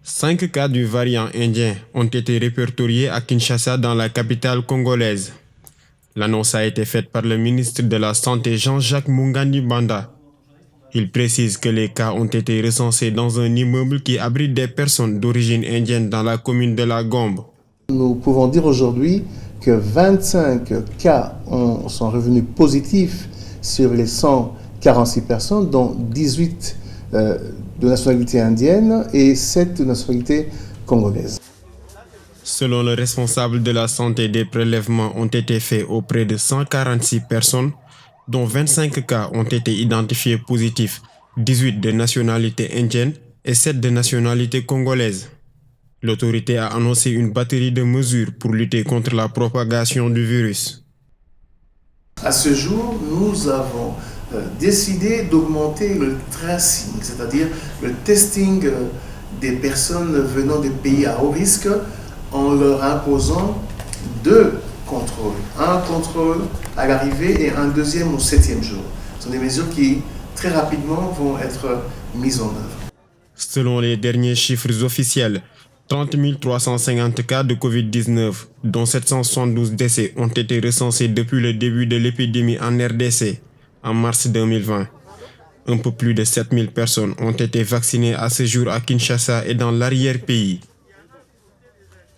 5 cas du variant indien ont été répertoriés à Kinshasa dans la capitale congolaise. L'annonce a été faite par le ministre de la Santé Jean-Jacques Mungandi Banda. Il précise que les cas ont été recensés dans un immeuble qui abrite des personnes d'origine indienne dans la commune de la Gombe. Nous pouvons dire aujourd'hui que 25 cas sont revenus positifs sur les 146 personnes, dont 18 de nationalité indienne et 7 de nationalité congolaise. Selon le responsable de la santé, des prélèvements ont été faits auprès de 146 personnes, dont 25 cas ont été identifiés positifs, 18 de nationalité indienne et 7 de nationalité congolaise. L'autorité a annoncé une batterie de mesures pour lutter contre la propagation du virus. À ce jour, nous avons décidé d'augmenter le tracing, c'est-à-dire le testing des personnes venant des pays à haut risque en leur imposant 2 contrôles. Un contrôle à l'arrivée et un deuxième au 7e jour. Ce sont des mesures qui très rapidement vont être mises en œuvre. Selon les derniers chiffres officiels, 30 350 cas de Covid-19, dont 772 décès ont été recensés depuis le début de l'épidémie en RDC, en mars 2020. Un peu plus de 7000 personnes ont été vaccinées à ce jour à Kinshasa et dans l'arrière-pays.